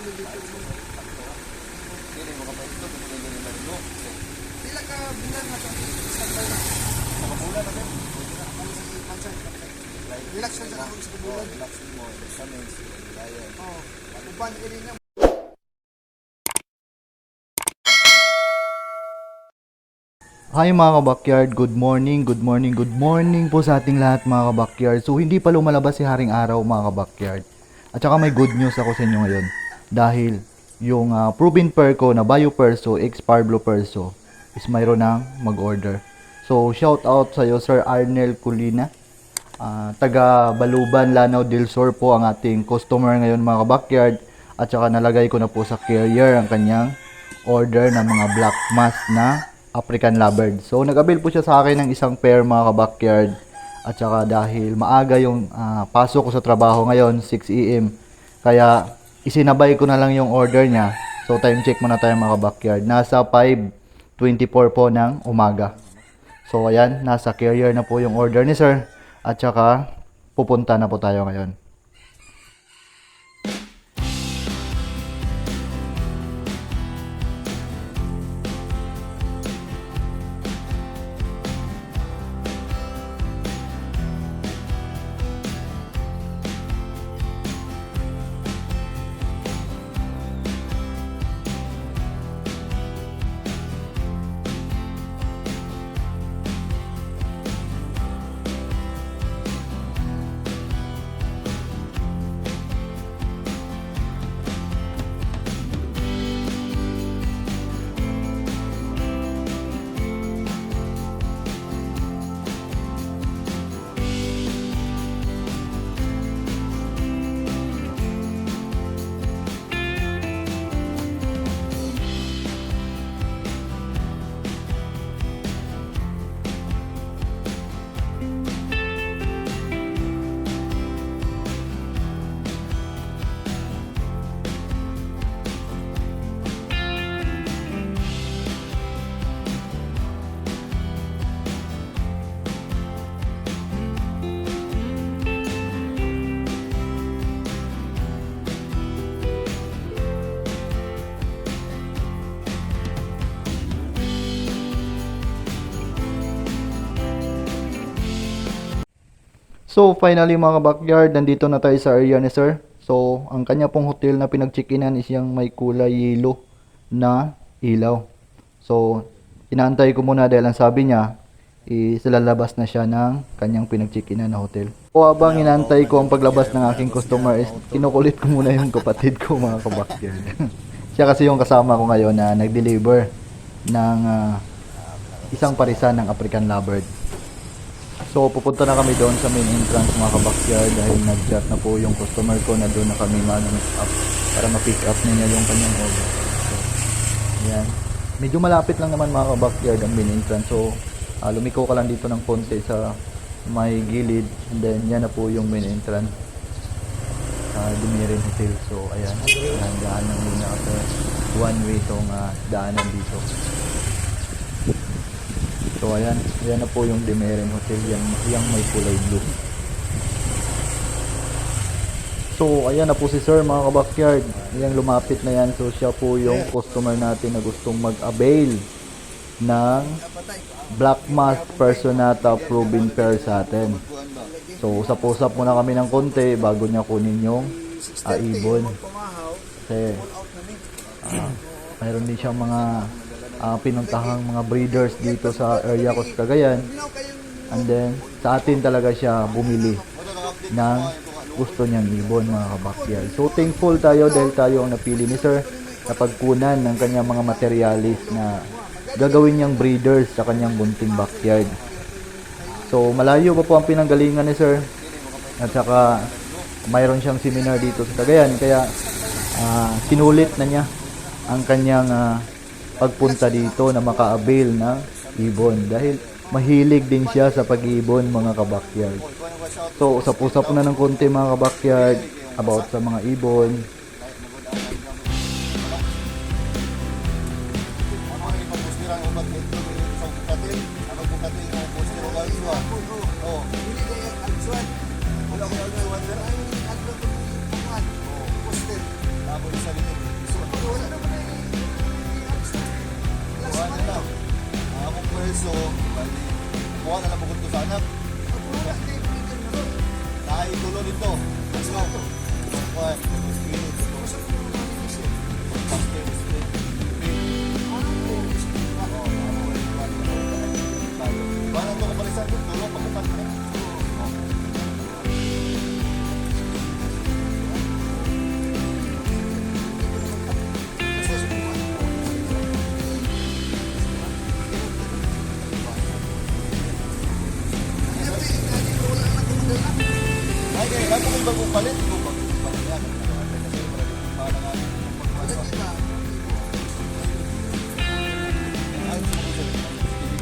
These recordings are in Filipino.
Hindi mo kapag ito, kung hindi nila rin. Sila ka bulan na sa standby na. Makabulan na rin. Relax lang sa akong sa bulan. Relax mo, examines, layan. Oo. Uban ka rin niya. Hi mga kabakyard, good morning po sa ating lahat mga kabakyard. So hindi pa lumalabas si Haring Araw mga kabakyard. At saka may good news ako sa inyo ngayon. Dahil yung proven pair ko na Bayo Perso, X Parblo Perso is mayroon ng mag-order. So shout out sa iyo Sir Arnel Culina. Taga Baluban, Lanao del Sur po ang ating customer ngayon mga kabakyard. At saka nalagay ko na po sa carrier ang kanyang order ng mga black mask na African Lovebird. So nag-avail po siya sa akin ng isang pair mga kabakyard. At saka dahil maaga yung pasok ko sa trabaho ngayon, 6 AM. Kaya isinabay ko na lang yung order niya. So time check muna tayo mga kabakyard. Nasa 5:24 po ng umaga. So ayan, nasa carrier na po yung order ni sir. At saka pupunta na po tayo ngayon. So finally mga backyard, nandito na tayo sa area ni sir. So ang kanya pong hotel na pinag-check-inan is yung may kulay yellow na ilaw. So inaantay ko muna dahil ang sabi niya is lalabas na siya ng kanyang pinag-check-inan na hotel. So habang inaantay ko ang paglabas ng aking customer is kinukulit ko muna yung kapatid ko mga kabackyard. Siya kasi yung kasama ko ngayon na nag-deliver ng isang parisan ng African Lovebird. So pupunta na kami doon sa main entrance mga kabackyard dahil nag-chat na po yung customer ko na doon na kami mag-pick up para ma-pick up niya yung kanyang order. So, yan. Medyo malapit lang naman mga kabackyard ang main entrance. So lumiko ka lang dito ng konti sa may gilid and then yan na po yung main entrance sa Dumirin Hotel. So ayan, daanan muna kasi one way itong daanan dito. So ayan na po yung Demirin Hotel, yung may kulay blue. So ayan na po si sir mga kabakyard, yung lumapit na yan. So siya po yung customer natin na gustong mag-avail ng Black Mask Personata Proven Pair sa atin. So usap-usap muna kami ng konti bago niya kunin yung ibon. Kasi mayroon din siyang mga pinuntahang mga breeders dito sa area ko sa Cagayan, and then sa atin talaga siya bumili ng gusto niyang ibon mga kabakyard. So thankful tayo dahil tayo ang napili ni sir na pagkunan ng kanyang mga materialis na gagawin niyang breeders sa kanyang bunting backyard. So malayo pa po ang pinanggalingan ni sir at saka mayroon siyang seminar dito sa Cagayan, kaya sinulit na niya ang kanyang pagpunta dito na maka-avail ng ibon dahil mahilig din siya sa pag-ibon mga kabakyard. So usap-usap na ng konti mga kabakyard about sa mga ibon. Wala ko ang kuha na lang bukod ko sa anak. Wala, hindi, pinigyan mo ron. Nahay tulo dito. Let's go. Kuha. Spirit. Kamusta mo naman namin kasi? Pastor, spirit. Paano ito kapalisan? Tulong, pakupan ka na. Ay, kaya lang kung bagong palit. Kung bagong palit yan. Kasi parang nga. Ay,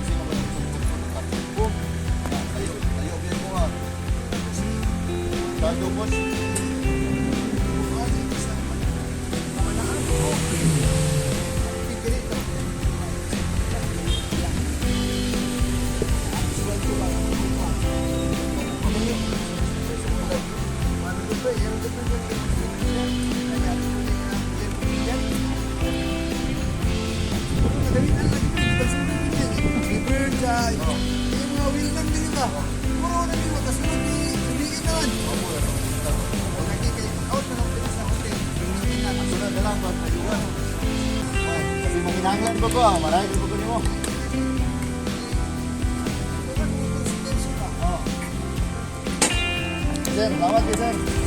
sino ba yung sumusunod? Ayaw, biyan mo nga. Tado, boss. Yung mga wheel lang din ba? Puro na din mo, tapos nabigin naman. Out na lang pinas na hotel. Sunod na lang, boss. Ayuan. Kasi manginanglan ba ko? Marami ba ko ni mo? Sir, salamat kayo, sir.